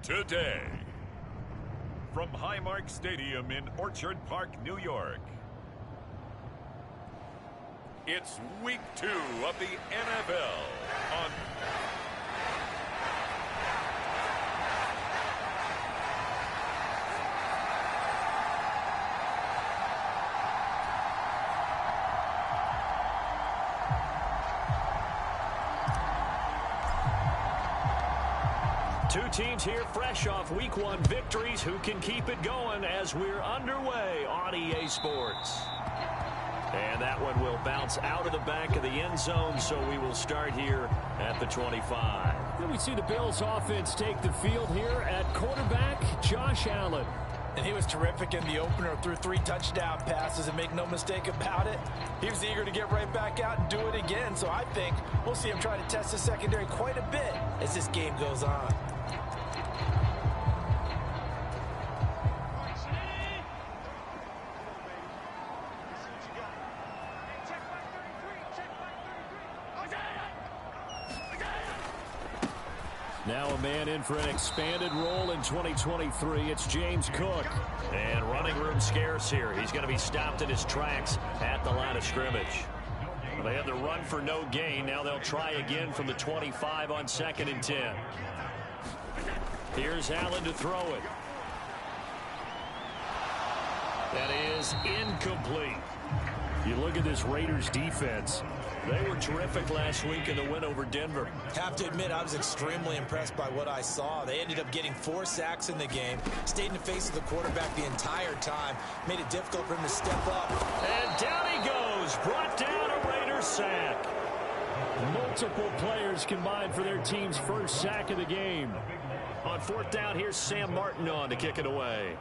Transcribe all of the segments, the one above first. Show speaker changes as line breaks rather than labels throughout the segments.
today. From Highmark Stadium in Orchard Park, New York, it's Week 2 of the NFL on...
Two teams here fresh off Week 1 victories. Who can keep it going as we're underway on EA Sports? And that one will bounce out of the back of the end zone, so we will start here at the 25.
Then we see the Bills offense take the field here at quarterback, Josh Allen.
And he was terrific in the opener, threw 3 touchdown passes, and make no mistake about it, he was eager to get right back out and do it again. So I think we'll see him try to test the secondary quite a bit as this game goes on.
Now a man in for an expanded role in 2023. It's James Cook.
And running room scarce here. He's going to be stopped in his tracks at the line of scrimmage. Well, they had the run for no gain. Now they'll try again from the 25 on 2nd and 10. Here's Allen to throw it. That is incomplete.
You look at this Raiders defense.
They were terrific last week in the win over Denver.
Have to admit, I was extremely impressed by what I saw. They ended up getting 4 sacks in the game, stayed in the face of the quarterback the entire time, made it difficult for him to step up.
And down he goes, brought down a Raiders sack.
Multiple players combined for their team's first sack of the game.
On 4th down, here's Sam Martin on to kick it away.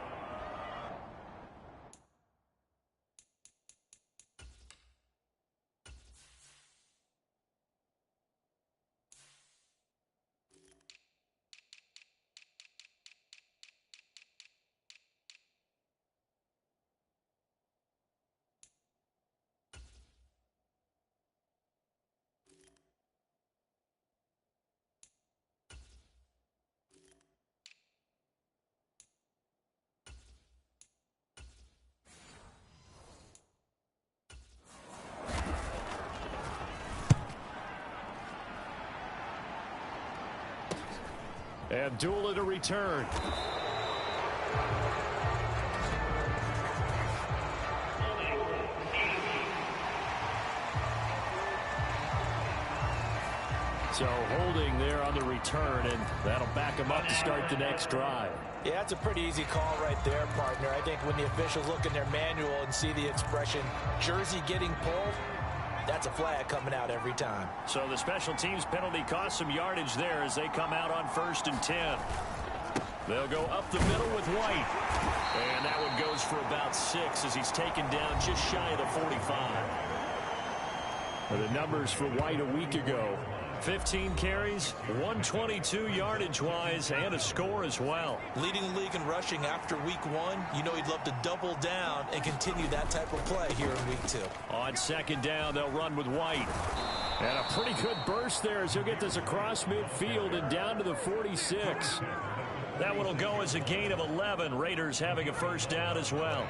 Abdullah to return. So holding there on the return, and that'll back him up to start the next drive.
Yeah, that's a pretty easy call right there, partner. I think when the officials look in their manual and see the expression, jersey getting pulled, that's a flag coming out every time.
So the special teams penalty cost some yardage there as they come out on 1st and 10. They'll go up the middle with White. And that one goes for about 6 as he's taken down just shy of the 45.
Well, the numbers for White a week ago.
15 carries, 122 yardage-wise, and a score as well.
Leading the league in rushing after week 1, you know he'd love to double down and continue that type of play here in week 2.
On 2nd down, they'll run with White.
And a pretty good burst there as he'll get this across midfield and down to the 46.
That one will go as a gain of 11. Raiders having a first down as well.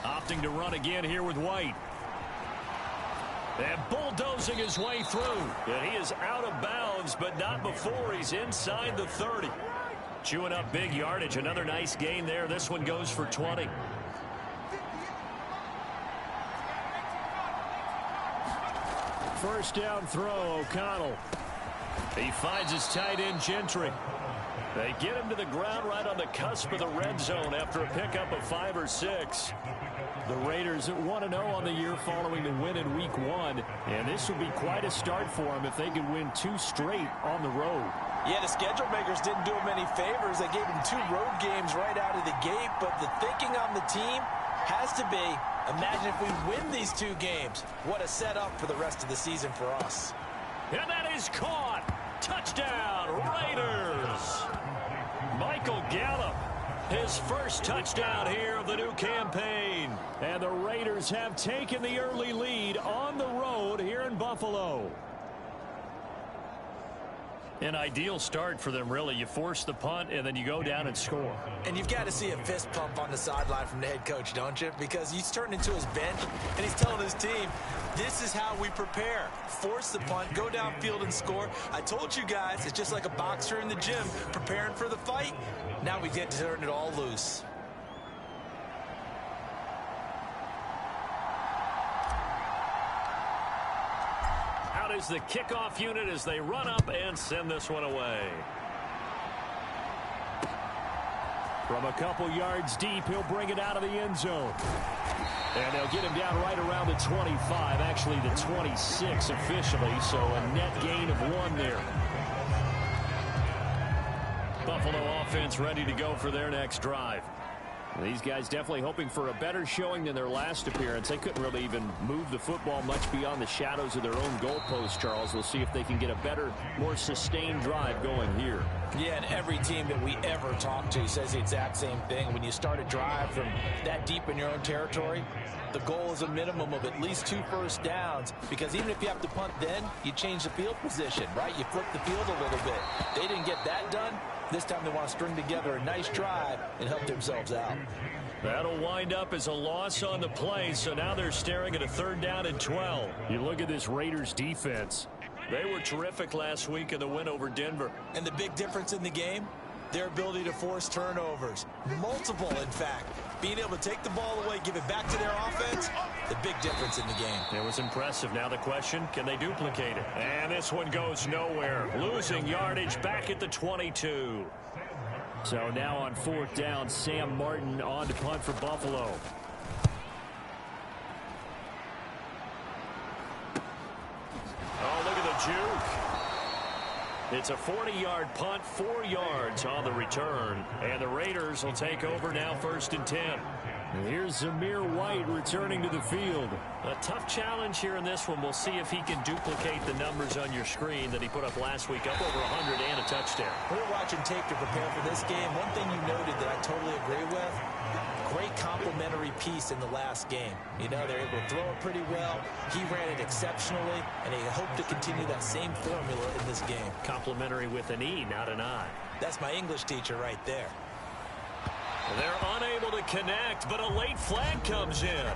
Opting to run again here with White. And bulldozing his way through. And he is out of bounds, but not before he's inside the 30. Chewing up big yardage. Another nice gain there. This one goes for 20.
First down throw, O'Connell.
He finds his tight end, Gentry. They get him to the ground right on the cusp of the red zone after a pickup of 5 or 6.
The Raiders at 1-0 on the year following the win in week 1. And this would be quite a start for them if they could win 2 straight on the road.
Yeah, the schedule makers didn't do him any favors. They gave him 2 road games right out of the gate. But the thinking on the team has to be, imagine if we win these 2 games. What a setup for the rest of the season for us.
And that is caught. Touchdown, Raiders. Michael Gallup His first touchdown here of the new campaign.
And the Raiders have taken the early lead on the road here in Buffalo. An ideal start for them, really. You force the punt, and then you go down and score.
And you've got to see a fist pump on the sideline from the head coach, don't you? Because he's turned into his bench, and he's telling his team, this is how we prepare. Force the punt, go downfield and score. I told you guys, it's just like a boxer in the gym preparing for the fight. Now we get to turn it all loose.
Out is the kickoff unit as they run up and send this one away.
From a couple yards deep, he'll bring it out of the end zone. And they'll get him down right around the 25, actually the 26 officially, so a net gain of 1 there. Buffalo offense ready to go for their next drive. These guys definitely hoping for a better showing than their last appearance. They couldn't really even move the football much beyond the shadows of their own goalpost, Charles. We'll see if they can get a better, more sustained drive going here.
Yeah, and every team that we ever talk to says the exact same thing. When you start a drive from that deep in your own territory, the goal is a minimum of at least 2 first downs, because even if you have to punt then, you change the field position, right? You flip the field a little bit. They didn't get that done. This time they want to string together a nice drive and help themselves out.
That'll wind up as a loss on the play, so now they're staring at a 3rd down and 12.
You look at this Raiders defense.
They were terrific last week in the win over Denver.
And the big difference in the game, their ability to force turnovers. Multiple, in fact. Being able to take the ball away, give it back to their offense, the big difference in the game.
It was impressive. Now the question, can they duplicate it? And this one goes nowhere. Losing yardage back at the 22.
So now on 4th down, Sam Martin on to punt for Buffalo.
Oh, look at the juke. It's a 40-yard punt, 4 yards on the return. And the Raiders will take over now 1st and 10.
And here's Zamir White returning to the field.
A tough challenge here in this one. We'll see if he can duplicate the numbers on your screen that he put up last week, up over 100 and a touchdown.
We were watching tape to prepare for this game. One thing you noted that I totally agree with, great complementary piece in the last game. You know, they're able to throw it pretty well. He ran it exceptionally, and they hope to continue that same formula in this game.
Complimentary with an E, not an I.
That's my English teacher right there.
They're unable to connect, but a late flag comes in.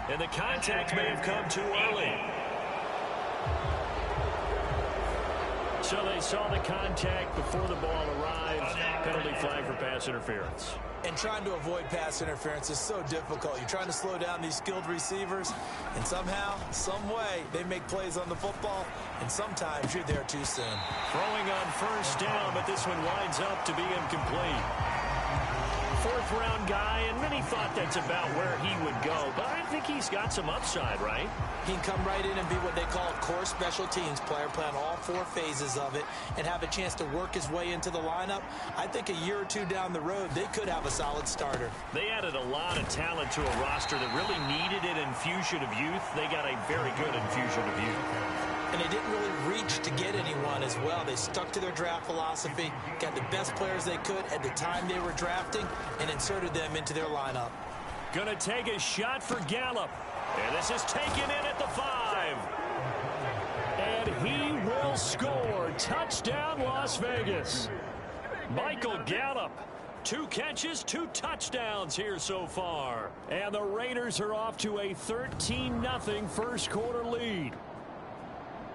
And the contact may have come too early. So they saw the contact before the ball arrived. Penalty flag for pass interference.
And trying to avoid pass interference is so difficult. You're trying to slow down these skilled receivers, and somehow, some way, they make plays on the football, and sometimes you're there too soon.
Throwing on 1st down, but this one winds up to be incomplete. 4th-round guy, and many thought that's about where he would go, but I think he's got some upside, right?
He can come right in and be what they call a core special teams player, play on all 4 phases of it, and have a chance to work his way into the lineup. I think a year or 2 down the road, they could have a solid starter.
They added a lot of talent to a roster that really needed an infusion of youth. They got a very good infusion of youth.
And they didn't really reach to get anyone as well. They stuck to their draft philosophy, got the best players they could at the time they were drafting, and inserted them into their lineup.
Gonna take a shot for Gallup.
And this is taken in at the 5.
And he will score. Touchdown, Las Vegas.
Michael Gallup. 2 catches, 2 touchdowns here so far.
And the Raiders are off to a 13-0 first quarter lead.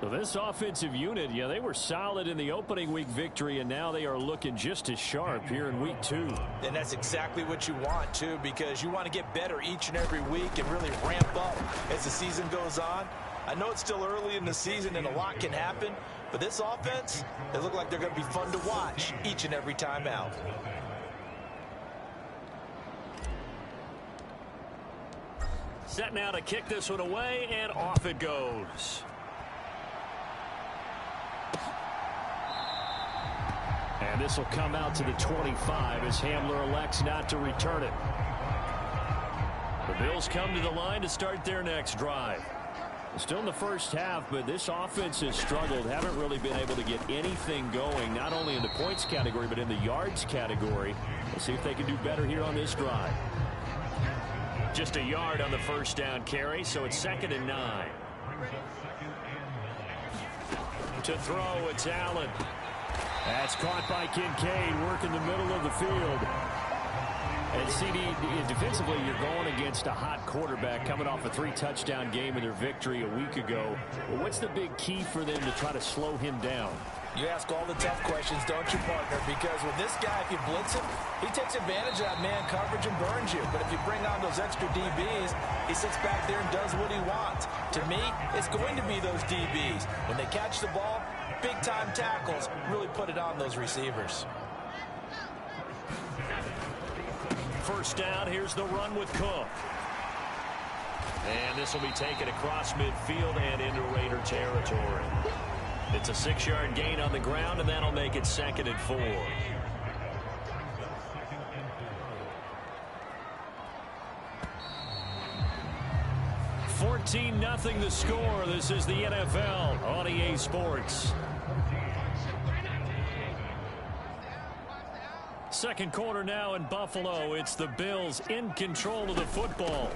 So this offensive unit, yeah, they were solid in the opening week victory, and now they are looking just as sharp here in week 2.
And that's exactly what you want, too, because you want to get better each and every week and really ramp up as the season goes on. I know it's still early in the season and a lot can happen, but this offense, they look like they're going to be fun to watch each and every time out.
Set now to kick this one away, and off it goes.
And this will come out to the 25 as Hamler elects not to return it.
The Bills come to the line to start their next drive.
Still in the first half, but this offense has struggled. Haven't really been able to get anything going, not only in the points category, but in the yards category. We'll see if they can do better here on this drive.
Just a yard on the first down carry, so it's 2nd and 9. To throw, it's Allen.
That's caught by Kincaid, working the middle of the field. And CD, defensively, you're going against a hot quarterback coming off a 3-touchdown game in their victory a week ago. Well, what's the big key for them to try to slow him down?
You ask all the tough questions, don't you, partner? Because with this guy, if you blitz him, he takes advantage of that man coverage and burns you. But if you bring on those extra DBs, he sits back there and does what he wants. To me, it's going to be those DBs. When they catch the ball, big-time tackles really put it on those receivers.
First down, here's the run with Cook. And this will be taken across midfield and into Raider territory. It's a 6-yard gain on the ground, and that'll make it 2nd and 4. $14-0 the score. This is the NFL on EA Sports. Second quarter now in Buffalo. It's the Bills in control of the football.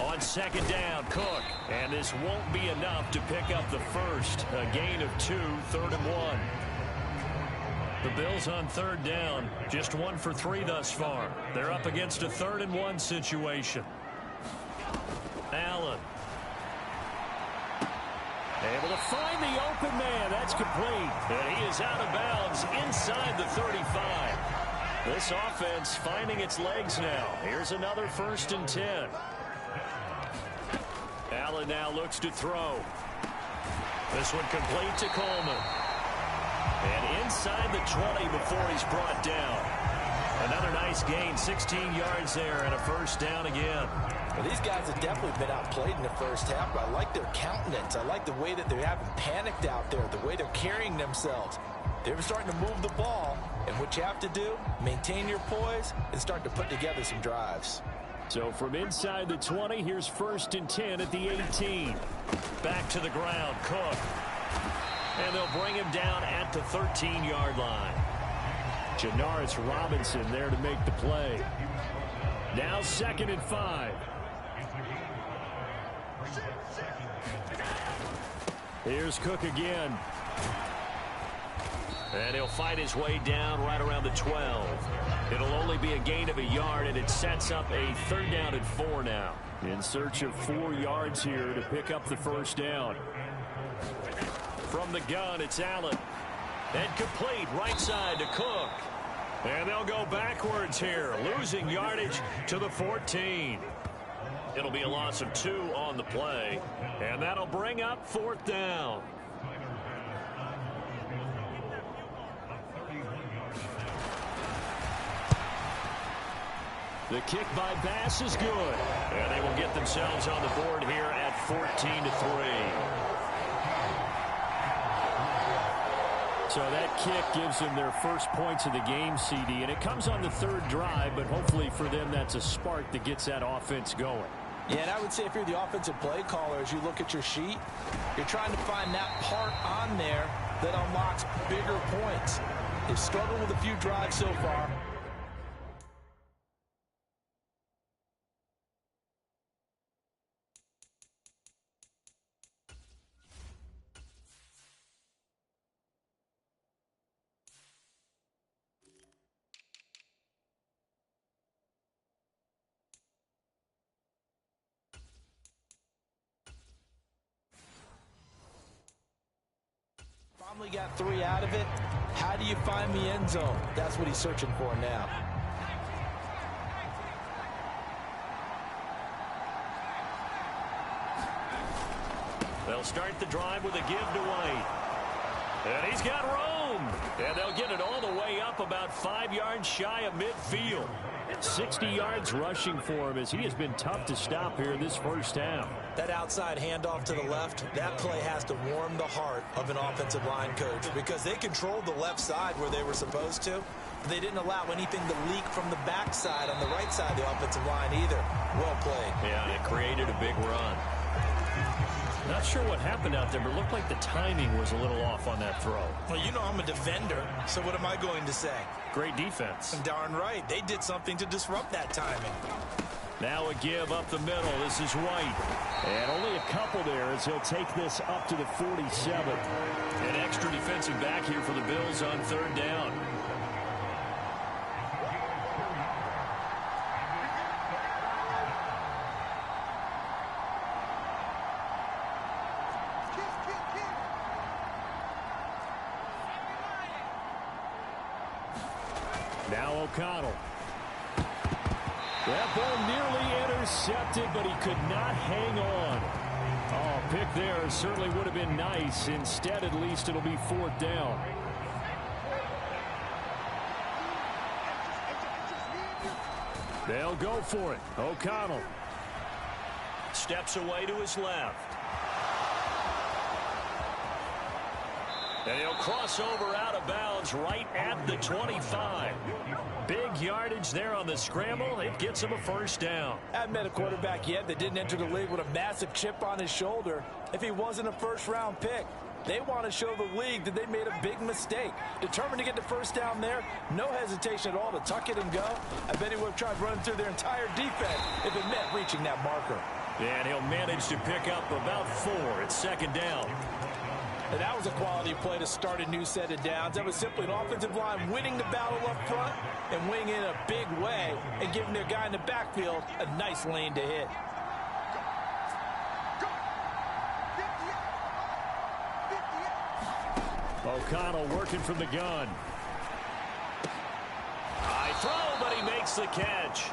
On 2nd down, Cook. And this won't be enough to pick up the first. A gain of 2, 3rd and 1. The Bills on 3rd down. Just 1 for 3 thus far. They're up against a 3rd and 1 situation. Allen. Able to find the open man. That's complete. And he is out of bounds inside the 35. This offense finding its legs now. Here's another 1st and 10. Allen now looks to throw. This one complete to Coleman. And inside the 20 before he's brought down. Another nice gain, 16 yards there, and a 1st down again.
Well, these guys have definitely been outplayed in the first half, but I like their countenance. I like the way that they haven't panicked out there, the way they're carrying themselves. They're starting to move the ball, and what you have to do, maintain your poise and start to put together some drives.
So from inside the 20, here's 1st and 10 at the 18. Back to the ground, Cook. And they'll bring him down at the 13-yard line.
Janaris Robinson there to make the play.
Now 2nd and 5.
Here's Cook again.
And he'll fight his way down right around the 12. It'll only be a gain of a yard, and it sets up a 3rd down and 4 now.
In search of 4 yards here to pick up the 1st down.
From the gun, it's Allen. And complete right side to Cook. And they'll go backwards here, losing yardage to the 14. It'll be a loss of 2 on the play, and that'll bring up 4th down.
The kick by Bass is good.
And they will get themselves on the board here at 14-3.
So that kick gives them their first points of the game, CD, and it comes on the 3rd drive, but hopefully for them that's a spark that gets that offense going.
Yeah, and I would say if you're the offensive play caller, as you look at your sheet, you're trying to find that part on there that unlocks bigger points. They've struggled with a few drives so far. Finally got 3 out of it. How do you find the end zone? That's what he's searching for now.
They'll start the drive with a give to White. And he's got room. And they'll get it all the way up about 5 yards shy of midfield.
60 yards rushing for him as he has been tough to stop here in this first half.
That outside handoff to the left, that play has to warm the heart of an offensive line coach because they controlled the left side where they were supposed to. They didn't allow anything to leak from the backside on the right side of the offensive line either. Well played.
Yeah, it created a big run.
Not sure what happened out there, but it looked like the timing was a little off on that throw.
Well, you know I'm a defender, so what am I going to say?
Great defense.
Darn right. They did something to disrupt that timing.
Now a give up the middle. This is White. And only a couple there as he'll take this up to the 47. An extra defensive back here for the Bills on third down. Now O'Connell. That ball nearly intercepted, but he could not hang on. Oh, pick there certainly would have been nice. Instead, at least, it'll be fourth down. They'll go for it. O'Connell steps away to his left. And he'll cross over out of bounds right at the 25. Big yardage there on the scramble. It gets him a first down.
I haven't met a quarterback yet that didn't enter the league with a massive chip on his shoulder if he wasn't a first-round pick. They want to show the league that they made a big mistake. Determined to get the first down there, no hesitation at all to tuck it and go. I bet he would have tried running through their entire defense if it meant reaching that marker.
And he'll manage to pick up about 4. It's second down.
And that was a quality play to start a new set of downs. That was simply an offensive line winning the battle up front and winning in a big way and giving their guy in the backfield a nice lane to hit.
O'Connell working from the gun. High throw, but he makes the catch.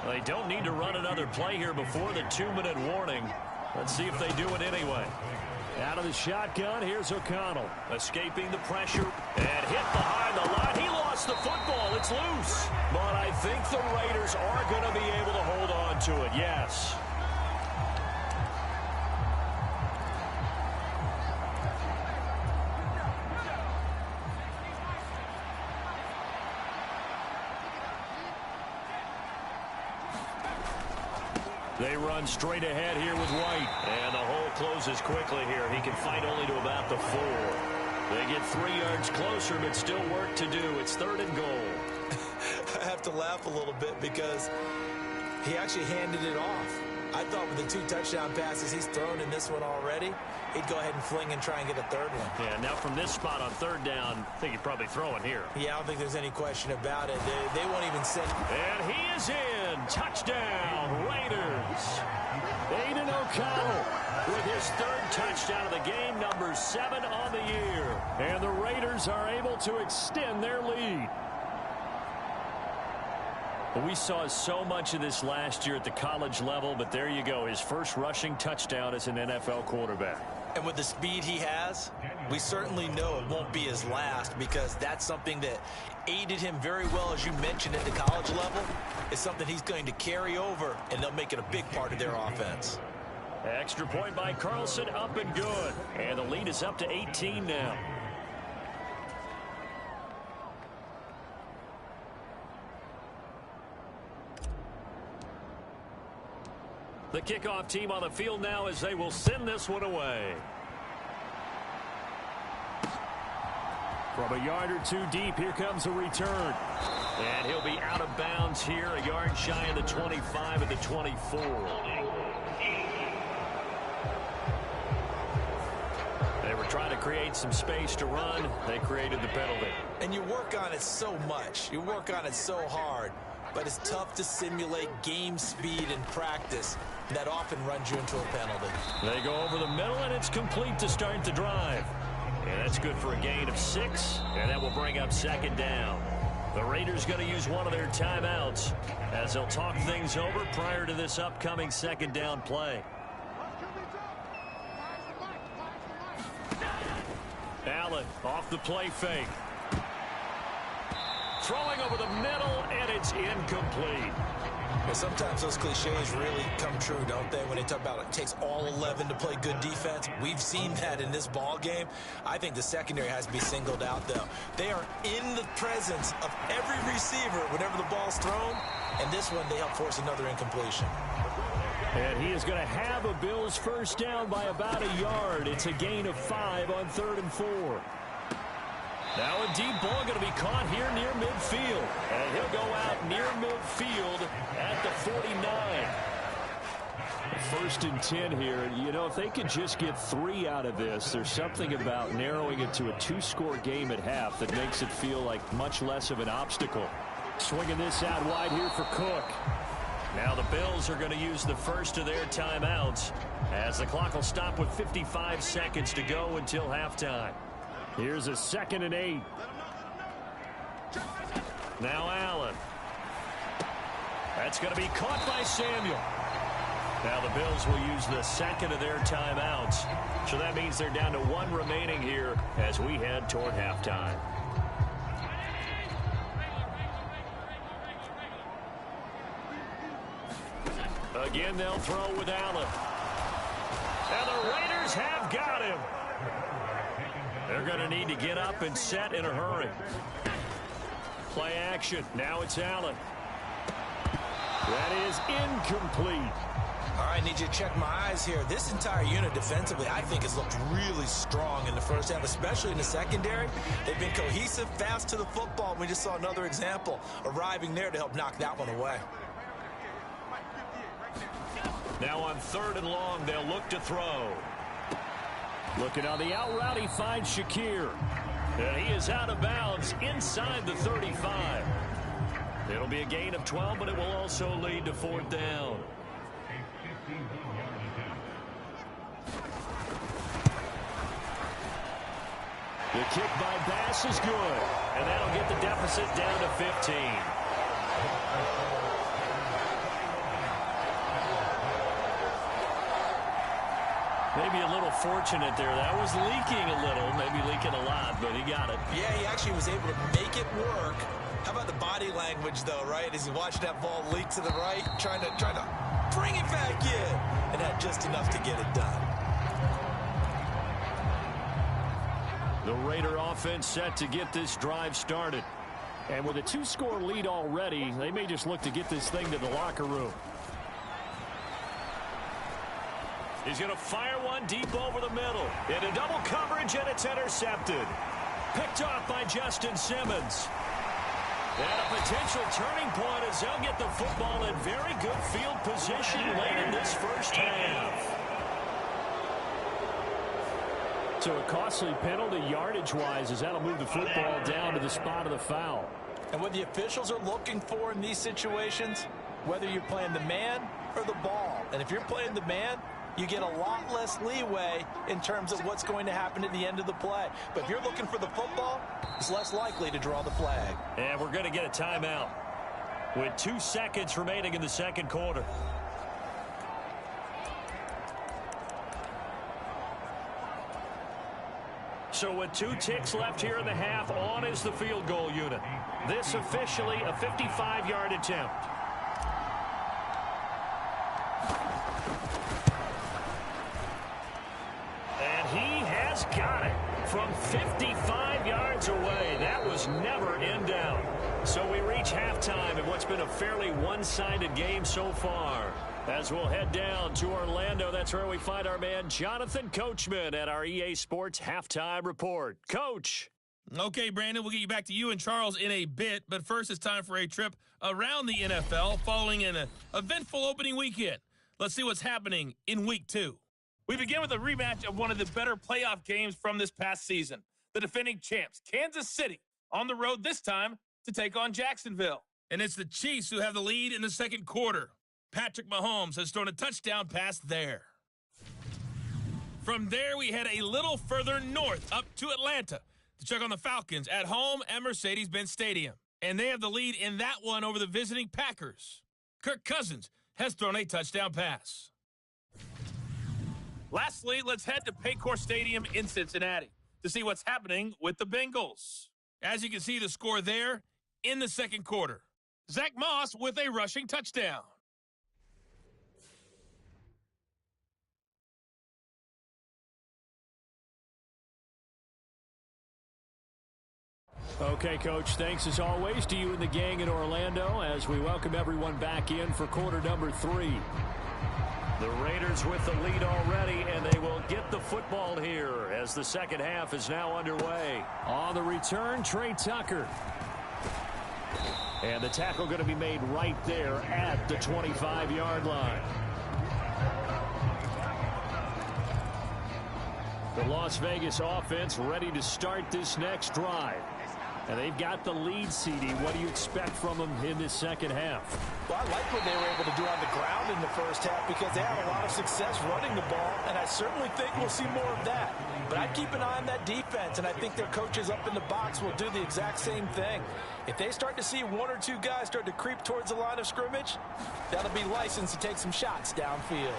They don't need to run another play here before the 2-minute warning. Let's see if they do it anyway. Out of the shotgun, here's O'Connell. Escaping the pressure and hit behind the line. He lost the football. It's loose. But I think the Raiders are going to be able to hold on to it, yes. They run straight ahead here with White. And the hole closes quickly here. He can fight only to about the 4. They get 3 yards closer, but still work to do. It's 3rd and goal.
I have to laugh a little bit because he actually handed it off. I thought with the 2 touchdown passes he's thrown in this one already, he'd go ahead and fling and try and get a 3rd one.
Yeah, now from this spot on 3rd down, I think he'd probably throw it here.
Yeah, I don't think there's any question about it. They won't even send.
And he is in. Touchdown, Raiders. Aiden O'Connell with his 3rd touchdown of the game, number 7 on the year. And the Raiders are able to extend their lead. We saw so much of this last year at the college level, but there you go, his first rushing touchdown as an NFL quarterback.
And with the speed he has, we certainly know it won't be his last because that's something that aided him very well, as you mentioned, at the college level. It's something he's going to carry over, and they'll make it a big part of their offense.
Extra point by Carlson, up and good. And the lead is up to 18 now. The kickoff team on the field now as they will send this one away. From a yard or 2 deep, here comes a return. And he'll be out of bounds here, a yard shy of the 25 at the 24. They were trying to create some space to run. They created the penalty.
And you work on it so much. You work on it so hard. But it's tough to simulate game speed in practice. That often runs you into a penalty.
They go over the middle, and it's complete to start the drive. And that's good for a gain of 6, and that will bring up 2nd down. The Raiders going to use one of their timeouts as they'll talk things over prior to this upcoming 2nd down play. Allen off the play fake. Throwing over the middle, and it's incomplete.
Well, sometimes those cliches really come true, don't they? When they talk about it takes all 11 to play good defense. We've seen that in this ball game. I think the secondary has to be singled out, though. They are in the presence of every receiver whenever the ball's thrown. And this one, they help force another incompletion.
And he is going to have a Bills first down by about a yard. It's a gain of 5 on 3rd and 4. Now a deep ball going to be caught here near midfield. And he'll go out near midfield at the 49. First and 10 here. You know, if they could just get 3 out of this, there's something about narrowing it to a 2-score game at half that makes it feel like much less of an obstacle. Swinging this out wide here for Cook. Now the Bills are going to use the first of their timeouts as the clock will stop with 55 seconds to go until halftime. Here's a 2nd and 8. Now Allen. That's going to be caught by Samuel. Now the Bills will use the second of their timeouts. So that means they're down to 1 remaining here as we head toward halftime. Again, they'll throw with Allen. And the Raiders have got him. They're going to need to get up and set in a hurry. Play action. Now it's Allen. That is incomplete.
All right, I need you to check my eyes here. This entire unit defensively, I think, has looked really strong in the first half, especially in the secondary. They've been cohesive, fast to the football. We just saw another example arriving there to help knock that one away.
Now on 3rd and long, they'll look to throw. Looking on the out route, he finds Shakir. And he is out of bounds inside the 35. It'll be a gain of 12, but it will also lead to 4th down. The kick by Bass is good, and that'll get the deficit down to 15. Maybe a little fortunate there. That was leaking a little, maybe leaking a lot, but he got it.
Yeah, he actually was able to make it work. How about the body language, though, right? As he watched that ball leak to the right, trying to bring it back in, and had just enough to get it done.
The Raider offense set to get this drive started. And with a 2-score lead already, they may just look to get this thing to the locker room. He's going to fire one deep over the middle. Into double coverage, and it's intercepted. Picked off by Justin Simmons. And a potential turning point as they'll get the football in very good field position late in this first half. So a costly penalty yardage-wise as that'll move the football down to the spot of the foul.
And what the officials are looking for in these situations, whether you're playing the man or the ball. And if you're playing the man, you get a lot less leeway in terms of what's going to happen at the end of the play. But if you're looking for the football, it's less likely to draw the flag.
And we're going to get a timeout with 2 seconds remaining in the second quarter. So with 2 ticks left here in the half, on is the field goal unit. This officially a 55-yard attempt. Got it from 55 yards away. That was never in doubt. So we reach halftime in what's been a fairly one-sided game so far. As we'll head down to Orlando, that's where we find our man Jonathan Coachman at our EA Sports Halftime Report. Coach.
Okay, Brandon, we'll get you back to you and Charles in a bit, but first it's time for a trip around the NFL following an eventful opening weekend. Let's see what's happening in Week 2. We begin with a rematch of one of the better playoff games from this past season. The defending champs, Kansas City, on the road this time to take on Jacksonville. And it's the Chiefs who have the lead in the second quarter. Patrick Mahomes has thrown a touchdown pass there. From there, we head a little further north up to Atlanta to check on the Falcons at home at Mercedes-Benz Stadium. And they have the lead in that one over the visiting Packers. Kirk Cousins has thrown a touchdown pass. Lastly, let's head to Paycor Stadium in Cincinnati to see what's happening with the Bengals. As you can see the score there in the second quarter. Zach Moss with a rushing touchdown.
Okay, Coach, thanks as always to you and the gang in Orlando as we welcome everyone back in for quarter number 3.
The Raiders with the lead already, and they will get the football here as the second half is now underway.
On the return, Trey Tucker. And the tackle going to be made right there at the 25-yard line. The Las Vegas offense ready to start this next drive. And they've got the lead, CD. What do you expect from them in this second half?
Well, I like what they were able to do on the ground in the first half because they had a lot of success running the ball, and I certainly think we'll see more of that. But I'd keep an eye on that defense, and I think their coaches up in the box will do the exact same thing. If they start to see one or two guys start to creep towards the line of scrimmage, that'll be licensed to take some shots downfield.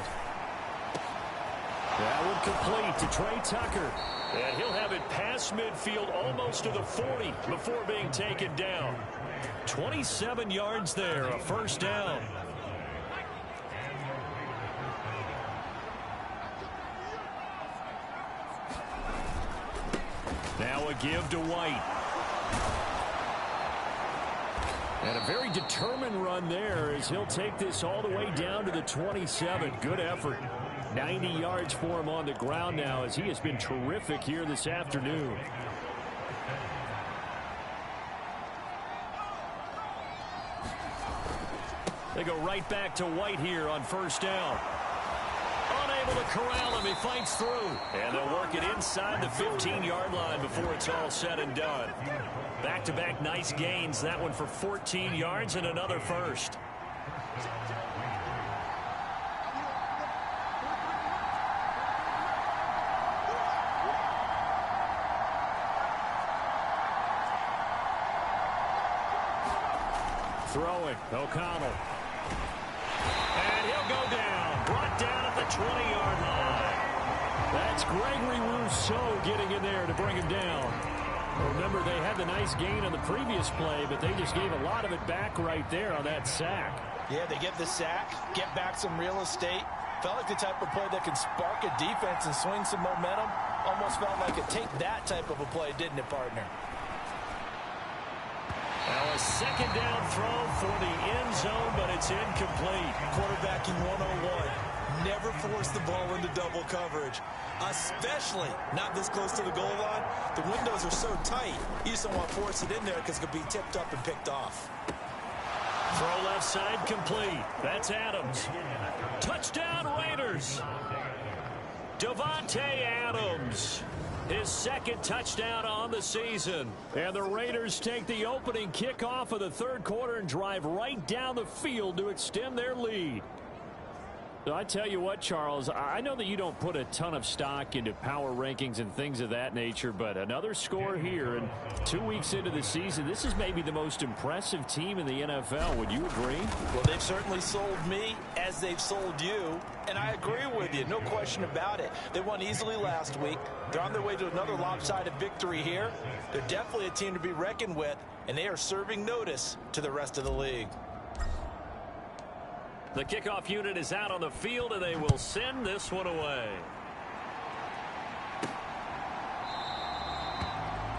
That one complete to Trey Tucker.
And he'll have it past midfield almost to the 40 before being taken down. 27 yards there, a first down. Now a give to White.
And a very determined run there as he'll take this all the way down to the 27. Good effort. 90 yards for him on the ground now as he has been terrific here this afternoon.
They go right back to White here on first down. Unable to corral him. He fights through. And they'll work it inside the 15-yard line before it's all said and done. Back-to-back nice gains. That one for 14 yards and another first.
Throwing, O'Connell.
And he'll go down. Brought down at the 20-yard line.
That's Gregory Rousseau getting in there to bring him down. Remember, they had the nice gain on the previous play, but they just gave a lot of it back right there on that sack.
Yeah, they get the sack, get back some real estate. Felt like the type of play that can spark a defense and swing some momentum. Almost felt like a take that type of a play, didn't it, partner?
Now a second down throw for the end zone, but it's incomplete.
Quarterbacking 101. Never force the ball into double coverage, especially not this close to the goal line. The windows are so tight, you just don't want to force it in there because it could be tipped up and picked off.
Throw left side complete. That's Adams. Touchdown Raiders. Davante Adams. His second touchdown on the season.
And the Raiders take the opening kickoff of the third quarter and drive right down the field to extend their lead. So I tell you what, Charles, I know that you don't put a ton of stock into power rankings and things of that nature, but another score here, and 2 weeks into the season, this is maybe the most impressive team in the NFL. Would you agree?
Well, they've certainly sold me as they've sold you, and I agree with you, no question about it. They won easily last week. They're on their way to another lopsided victory here. They're definitely a team to be reckoned with, and they are serving notice to the rest of the league.
The kickoff unit is out on the field, and they will send this one away.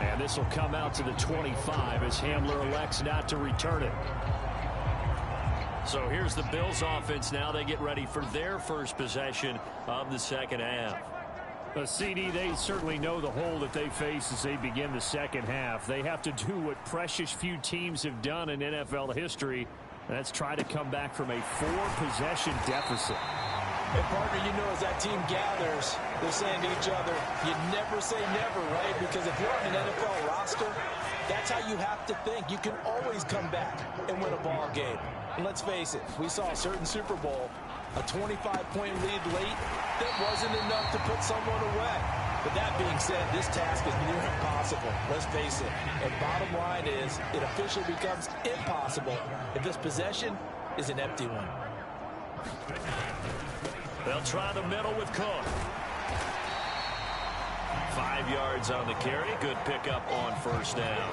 And this will come out to the 25 as Hamler elects not to return it.
So here's the Bills offense now. They get ready for their first possession of the second half.
CD, they certainly know the hole that they face as they begin the second half. They have to do what precious few teams have done in NFL history. That's try to come back from a 4-possession deficit.
And, partner, you know, as that team gathers, they're saying to each other, you never say never, right? Because if you're on an NFL roster, that's how you have to think. You can always come back and win a ball game. And let's face it, we saw a certain Super Bowl, a 25-point lead late, that wasn't enough to put someone away. But that being said, this task is near impossible. Let's face it. And bottom line is, it officially becomes impossible if this possession is an empty one.
They'll try the middle with Cook. 5 yards on the carry. Good pickup on first down.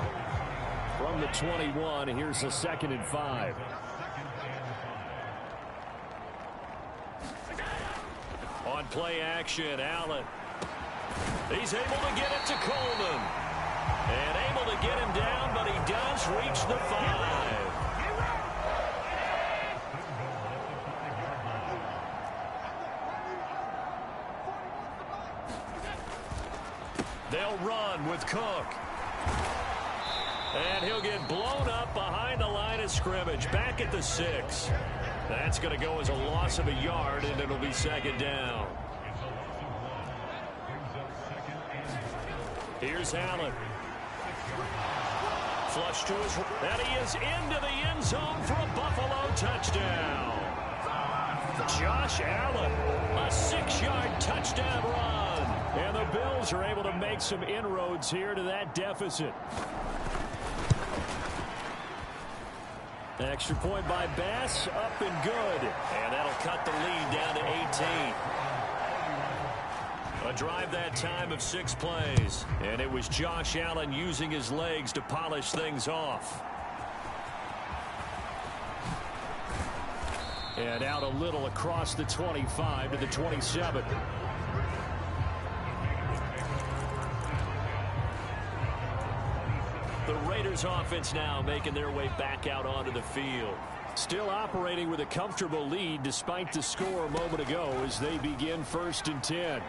From the 21, here's a 2nd and 5.
On play action, Allen. He's able to get it to Coleman. And able to get him down, but he does reach the 5. They'll run with Cook. And he'll get blown up behind the line of scrimmage, back at the 6. That's going to go as a loss of a yard, and it'll be second down. Here's Allen. Flush to his, and he is into the end zone for a Buffalo touchdown. Josh Allen, a 6-yard touchdown run. And the Bills are able to make some inroads here to that deficit. Extra point by Bass, up and good. And that'll cut the lead down to 18. A drive that time of 6 plays. And it was Josh Allen using his legs to polish things off. And out a little across the 25 to the 27. The Raiders offense now making their way back out onto the field. Still operating with a comfortable lead despite the score a moment ago as they begin 1st and 10.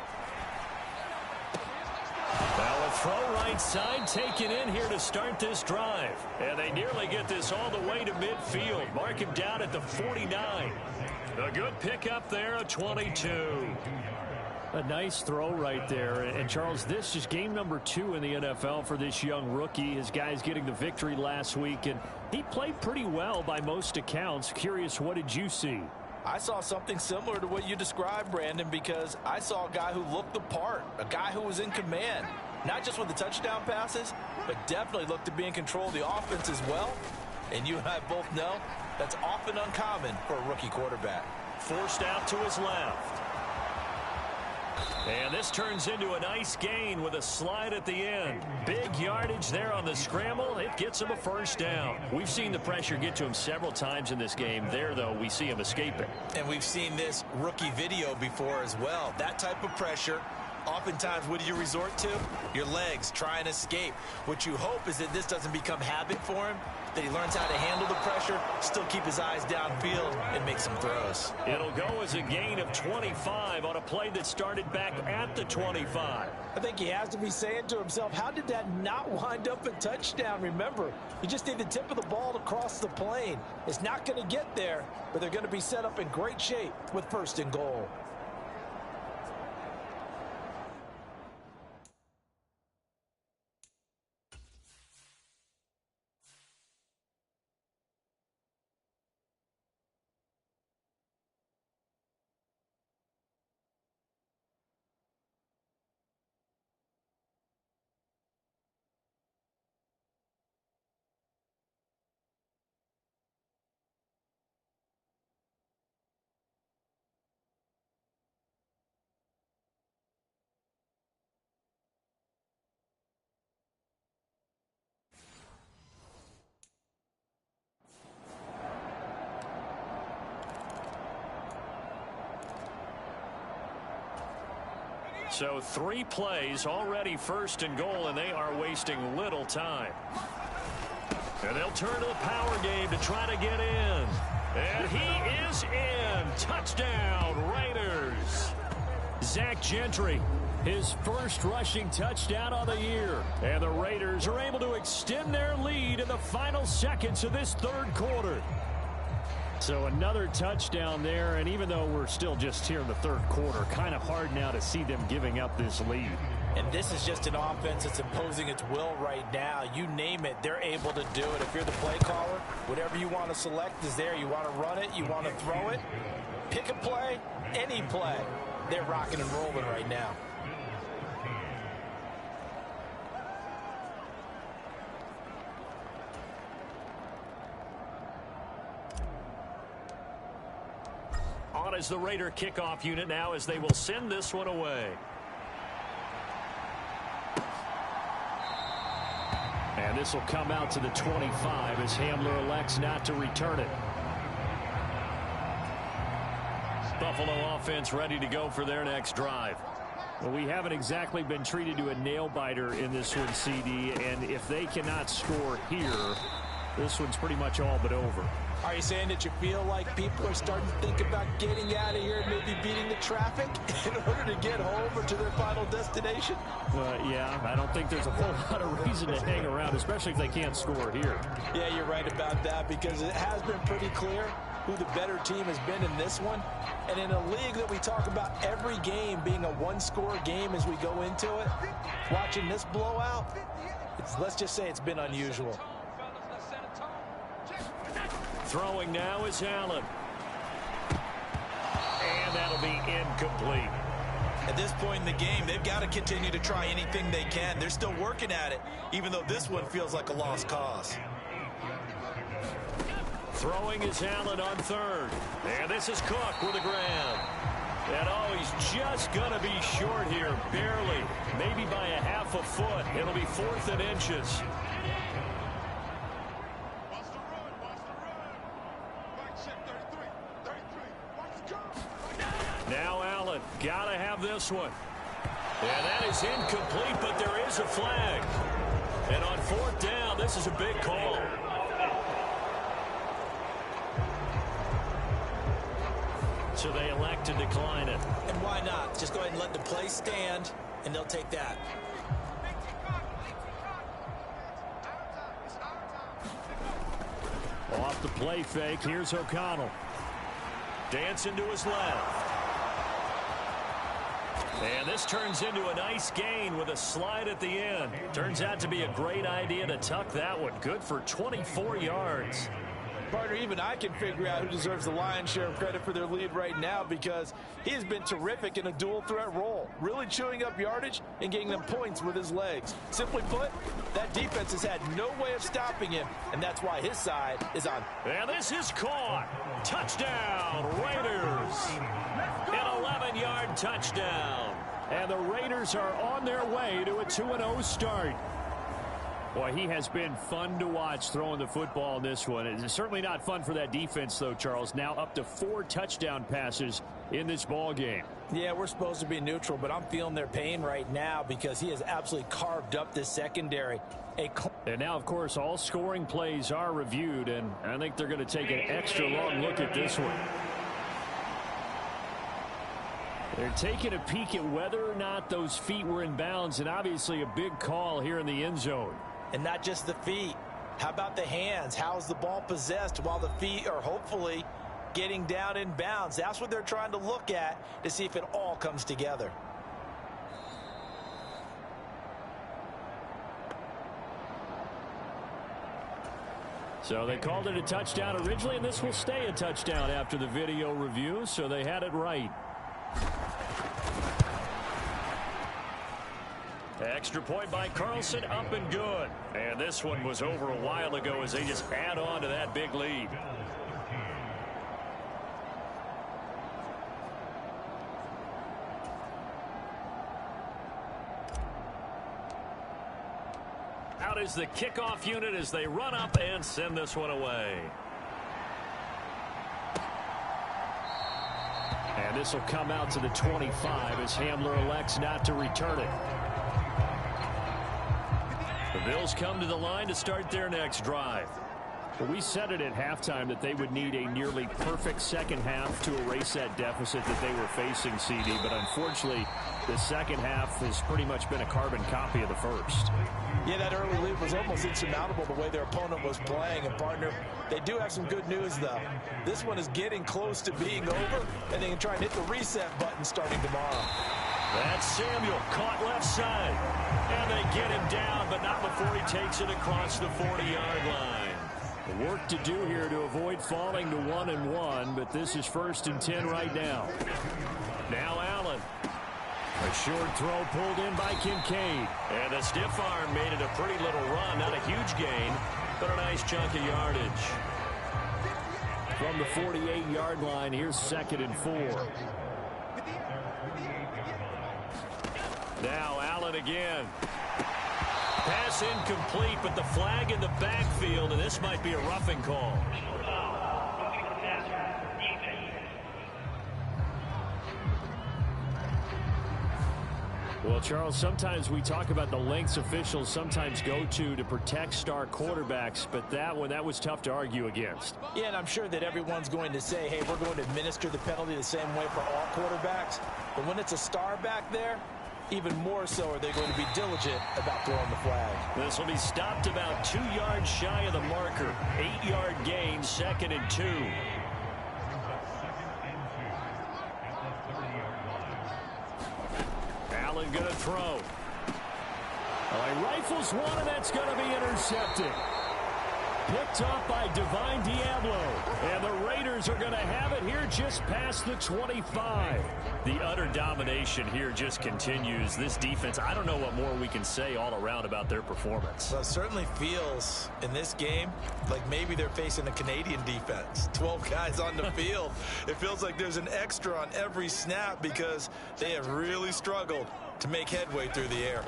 Now a throw right side taken in here to start this drive. And they nearly get this all the way to midfield. Mark him down at the 49. A good pickup there, a 22. A nice throw right there. And Charles, this is game number 2 in the NFL for this young rookie. His guys getting the victory last week, and he played pretty well by most accounts. Curious, what did you see?
I saw something similar to what you described, Brandon, because I saw a guy who looked the part, a guy who was in command, not just with the touchdown passes, but definitely looked to be in control of the offense as well. And you and I both know that's often uncommon for a rookie quarterback.
Forced out to his left. And this turns into a nice gain with a slide at the end. Big yardage there on the scramble. It gets him a 1st down. We've seen the pressure get to him several times in this game. There, though, we see him escaping.
And we've seen this rookie video before as well. That type of pressure, oftentimes, what do you resort to? Your legs, try and escape. What you hope is that this doesn't become habit for him, that he learns how to handle the pressure, still keep his eyes downfield, and make some throws.
It'll go as a gain of 25 on a play that started back at the 25.
I think he has to be saying to himself, how did that not wind up a touchdown? Remember, you just need the tip of the ball to cross the plane. It's not going to get there, but they're going to be set up in great shape with 1st and goal.
So 3 plays, already 1st and goal, and they are wasting little time. And they'll turn to the power game to try to get in. And he is in. Touchdown, Raiders. Zach Gentry, his 1st rushing touchdown of the year. And the Raiders are able to extend their lead in the final seconds of this 3rd quarter. So another touchdown there, and even though we're still just here in the 3rd quarter, kind of hard now to see them giving up this lead.
And this is just an offense that's imposing its will right now. You name it, they're able to do it. If you're the play caller, whatever you want to select is there. You want to run it, you want to throw it, pick a play, any play. They're rocking and rolling right now.
On as the Raider kickoff unit now as they will send this one away. And this will come out to the 25 as Hamler elects not to return it. Buffalo offense ready to go for their next drive.
Well, we haven't exactly been treated to a nail-biter in this one, CD, and if they cannot score here, this one's pretty much all but over.
Are you saying that you feel like people are starting to think about getting out of here and maybe beating the traffic in order to get home or to their final destination?
Yeah, I don't think there's a whole lot of reason to hang around, especially if they can't score here.
Yeah, you're right about that, because it has been pretty clear who the better team has been in this one. And in a league that we talk about every game being a one-score game as we go into it, watching this blowout, let's just say it's been unusual.
Throwing now is Allen. And that'll be incomplete.
At this point in the game, they've got to continue to try anything they can. They're still working at it, even though this one feels like a lost cause.
Throwing is Allen on third. And this is Cook with a grab. And he's just going to be short here, barely. Maybe by a half a foot. It'll be 4th and inches. Now Allen, got to have this one. And that is incomplete, but there is a flag. And on 4th down, this is a big call. So they elect to decline it.
And why not? Just go ahead and let the play stand, and they'll take that.
Off the play fake, here's O'Connell. Dancing to his left. And this turns into a nice gain with a slide at the end. Turns out to be a great idea to tuck that one. Good for 24 yards.
Partner, even I can figure out who deserves the lion's share of credit for their lead right now, because he has been terrific in a dual threat role, really chewing up yardage and getting them points with his legs. Simply put, that defense has had no way of stopping him, and that's why his side is on.
And this is caught. Touchdown, Raiders. An 11-yard touchdown. And the Raiders are on their way to a 2-0 start. Boy, he has been fun to watch throwing the football in this one. It's certainly not fun for that defense, though, Charles. Now up to 4 touchdown passes in this ball game.
Yeah, we're supposed to be neutral, but I'm feeling their pain right now because he has absolutely carved up this secondary.
And now, of course, all scoring plays are reviewed, and I think they're going to take an extra long look at this one. They're taking a peek at whether or not those feet were in bounds, and obviously a big call here in the end zone.
And not just the feet. How about the hands? How's the ball possessed while the feet are hopefully getting down in bounds? That's what they're trying to look at to see if it all comes together.
So they called it a touchdown originally, and this will stay a touchdown after the video review, so they had it right. Extra point by Carlson, up and good. And this one was over a while ago as they just add on to that big lead. Out is the kickoff unit as they run up and send this one away. And this will come out to the 25 as Hamler elects not to return it. The Bills come to the line to start their next drive. Well, we said it at halftime that they would need a nearly perfect second half to erase that deficit that they were facing, CD, but unfortunately the second half has pretty much been a carbon copy of the first.
Yeah, that early lead was almost insurmountable the way their opponent was playing. And, partner, they do have some good news, though. This one is getting close to being over, and they can try and hit the reset button starting tomorrow.
That's Samuel, caught left side. And they get him down, but not before he takes it across the 40-yard line. Work to do here to avoid falling to 1-1, but this is 1st and 10 right now. Now Allen. A short throw pulled in by Kincaid. And the stiff arm made it a pretty little run. Not a huge gain, but a nice chunk of yardage. From the 48-yard line, here's 2nd and 4. Now Allen again. Pass incomplete, but the flag in the backfield, and this might be a roughing call. Well, Charles, sometimes we talk about the lengths officials sometimes go to protect star quarterbacks, but that was tough to argue against.
Yeah, and I'm sure that everyone's going to say, hey, we're going to administer the penalty the same way for all quarterbacks. But when it's a star back there, even more so are they going to be diligent about throwing the flag.
This will be stopped about 2 yards shy of the marker. 8-yard gain, 2nd and 2. Allen going to throw. He rifles one, and that's going to be intercepted. Picked up by Divine Diablo. And the Raiders are going to have it here just past the 25. The utter domination here just continues. This defense, I don't know what more we can say all around about their performance.
Well, it certainly feels in this game like maybe they're facing a Canadian defense. 12 guys on the field. It feels like there's an extra on every snap because they have really struggled to make headway through the air.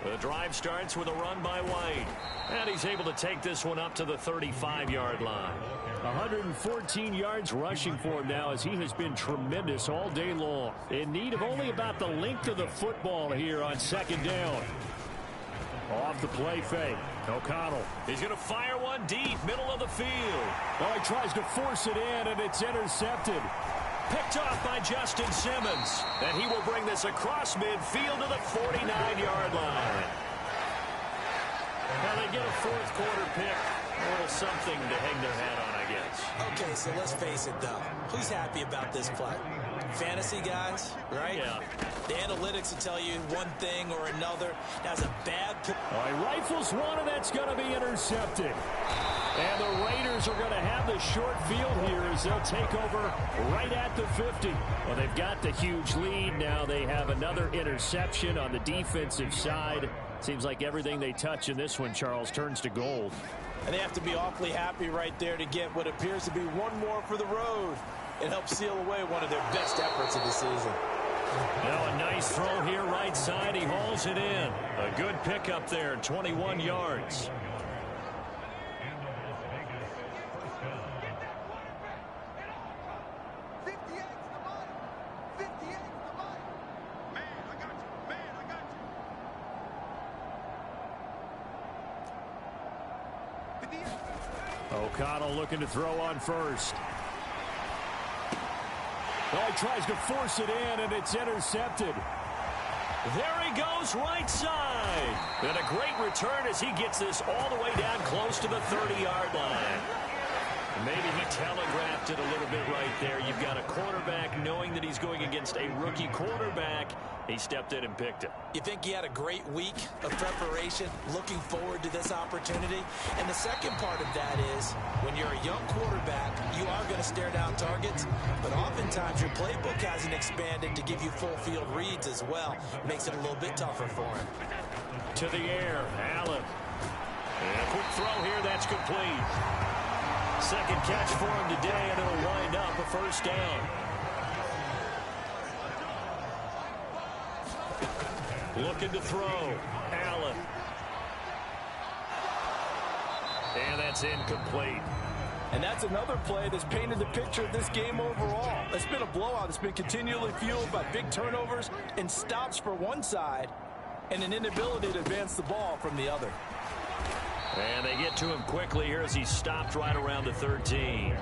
The drive starts with a run by White. And he's able to take this one up to the 35-yard line. 114 yards rushing for him now as he has been tremendous all day long. In need of only about the length of the football here on 2nd down. Off the play fake. O'Connell. He's going to fire one deep, middle of the field. He tries to force it in, and it's intercepted. Picked off by Justin Simmons. And he will bring this across midfield to the 49-yard line. Now they get a 4th quarter pick. A little something to hang their hat on, I guess.
Okay, so let's face it, though. Who's happy about this play? Fantasy guys, right?
Yeah.
The analytics will tell you one thing or another. That's a bad pick.
He rifles one, and that's going to be intercepted. And the Raiders are going to have the short field here as they'll take over right at the 50. Well, they've got the huge lead. Now they have another interception on the defensive side. Seems like everything they touch in this one, Charles, turns to gold.
And they have to be awfully happy right there to get what appears to be one more for the road. It helps seal away one of their best efforts of the season.
Now a nice throw here right side. He hauls it in. A good pickup there, 21 yards. O'Connell looking to throw on first. He tries to force it in, and it's intercepted. There he goes, right side. And a great return as he gets this all the way down close to the 30-yard line. Maybe he telegraphed it a little bit right there. You've got a quarterback knowing that he's going against a rookie quarterback. He stepped in and picked it.
You think he had a great week of preparation, looking forward to this opportunity? And the second part of that is, when you're a young quarterback, you are going to stare down targets, but oftentimes your playbook hasn't expanded to give you full field reads as well. Makes it a little bit tougher for him.
To the air, Allen. And a quick throw here, that's complete. Second catch for him today, and it'll wind up a first down. Looking to throw. Allen. And that's incomplete.
And that's another play that's painted the picture of this game overall. It's been a blowout. It's been continually fueled by big turnovers and stops for one side and an inability to advance the ball from the other.
And they get to him quickly here as he stopped right around the 13.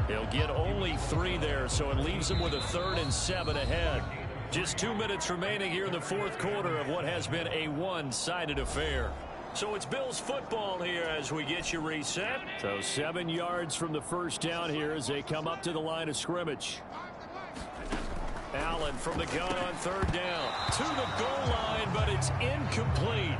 He'll get only 3 there, so it leaves him with a 3rd and 7 ahead. Just 2 minutes remaining here in the 4th quarter of what has been a one-sided affair. So it's Bills football here as we get you reset. So 7 yards from the first down here as they come up to the line of scrimmage. Allen from the gun on 3rd down. To the goal line, but it's incomplete.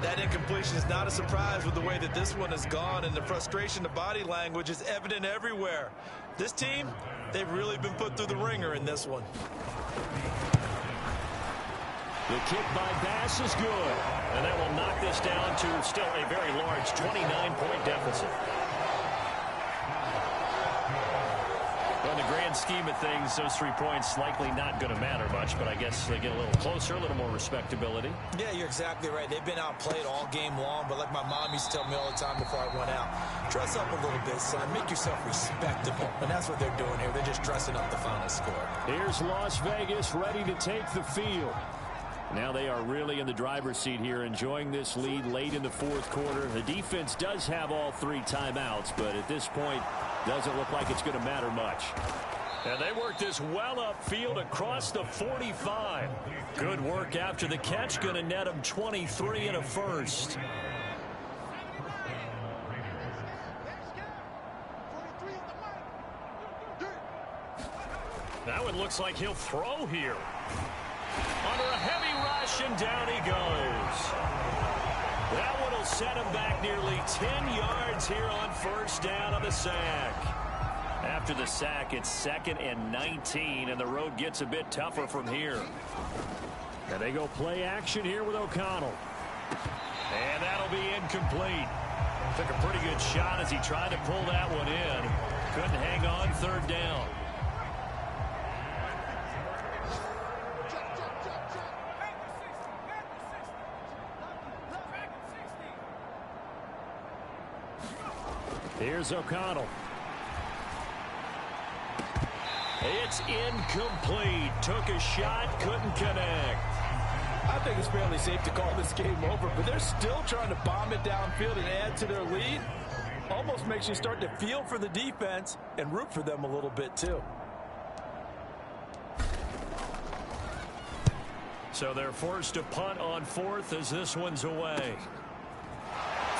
That incompletion is not a surprise with the way that this one has gone, and the frustration, the body language is evident everywhere. This team, they've really been put through the ringer in this one.
The kick by Bass is good, and that will knock this down to still a very large 29-point deficit. Well, in the grand scheme of things, those 3 points likely not going to matter much, but I guess they get a little closer, a little more respectability.
Yeah, you're exactly right. They've been outplayed all game long, but like my mom used to tell me all the time before I went out, dress up a little bit, son. Make yourself respectable. And that's what they're doing here. They're just dressing up the final score.
Here's Las Vegas ready to take the field. Now they are really in the driver's seat here, enjoying this lead late in the fourth quarter. The defense does have all 3 timeouts, but at this point, doesn't look like it's going to matter much.
And they work this well upfield across the 45. Good work after the catch. Going to net them 23 and a first. Now it looks like he'll throw here. Under a heavy rush, and down he goes. That one will set him back nearly 10 yards here on first down on the sack. After the sack, it's 2nd and 19, and the road gets a bit tougher from here.
And they go play action here with O'Connell.
And that'll be incomplete. Took a pretty good shot as he tried to pull that one in. Couldn't hang on 3rd down.
Here's O'Connell.
It's incomplete. Took a shot, couldn't connect.
I think it's fairly safe to call this game over, but they're still trying to bomb it downfield and add to their lead. Almost makes you start to feel for the defense and root for them a little bit too.
So they're forced to punt on 4th as this one's away.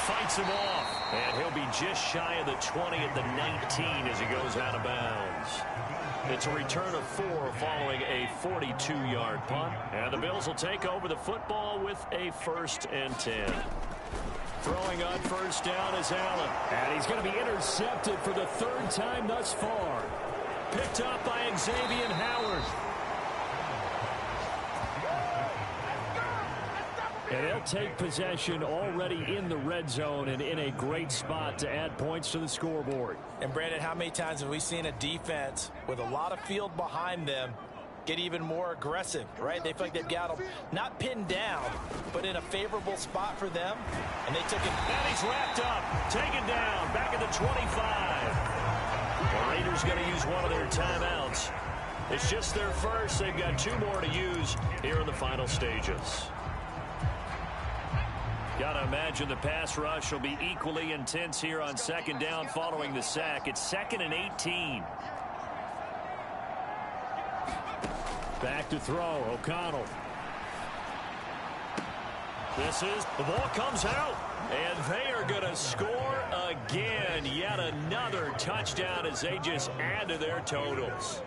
Fights him off, and he'll be just shy of the 20 at the 19 as he goes out of bounds. It's a return of 4 following a 42-yard punt, and the Bills will take over the football with a 1st and 10. Throwing on first down is Allen.
And he's going to be intercepted for the 3rd time thus far.
Picked up by Xavier Howard.
And they'll take possession already in the red zone and in a great spot to add points to the scoreboard.
And Brandon, how many times have we seen a defense with a lot of field behind them get even more aggressive, right? They feel like they've got them not pinned down, but in a favorable spot for them. And they took it.
And he's wrapped up, taken down, back at the 25. The Raiders going to use one of their timeouts. It's just their first. They've got 2 more to use here in the final stages. Got to imagine the pass rush will be equally intense here on 2nd down following the sack. It's 2nd and 18.
Back to throw, O'Connell.
The ball comes out, and they are going to score again. Yet another touchdown as they just add to their totals.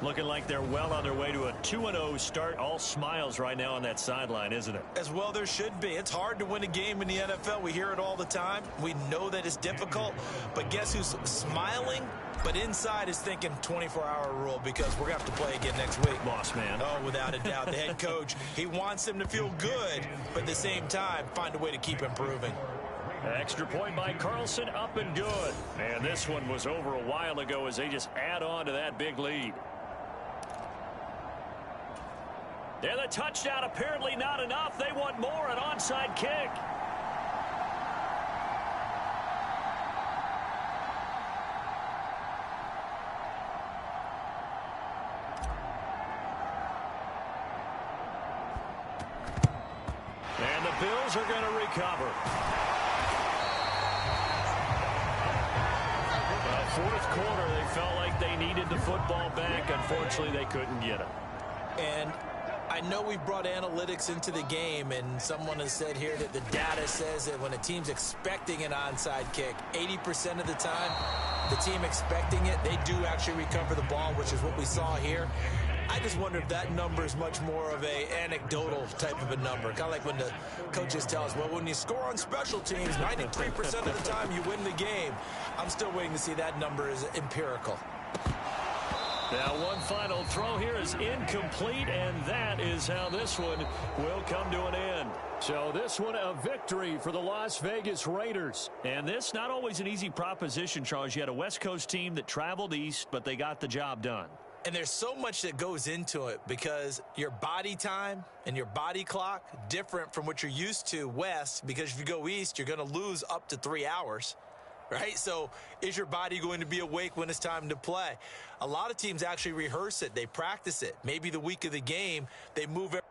Looking like they're well on their way to a 2-0 start. All smiles right now on that sideline, isn't it?
As well there should be. It's hard to win a game in the NFL. We hear it all the time. We know that it's difficult. But guess who's smiling? But inside is thinking 24-hour rule because we're going to have to play again next week.
Boss man.
Oh, without a doubt. The head coach, he wants them to feel good, but at the same time, find a way to keep improving.
Extra point by Carlson, up and good. And this one was over a while ago as they just add on to that big lead. And the touchdown apparently not enough. They want more, an onside kick. And the Bills are going to recover. Fourth quarter, they felt like they needed the football back. Unfortunately, they couldn't get it.
And I know we brought analytics into the game, and someone has said here that the data says that when a team's expecting an onside kick, 80% of the time, the team expecting it, they do actually recover the ball, which is what we saw here. I just wonder if that number is much more of a anecdotal type of a number. Kind of like when the coaches tell us, well, when you score on special teams, 93% of the time you win the game. I'm still waiting to see that number is empirical.
Now one final throw here is incomplete, and that is how this one will come to an end.
So this one a victory for the Las Vegas Raiders.
And this not always an easy proposition, Charles. You had a West Coast team that traveled east, but they got the job done.
And there's so much that goes into it because your body time and your body clock different from what you're used to west, because if you go east, you're going to lose up to 3 hours. Right? So is your body going to be awake when it's time to play? A lot of teams actually rehearse it. They practice it. Maybe the week of the game, they move everything.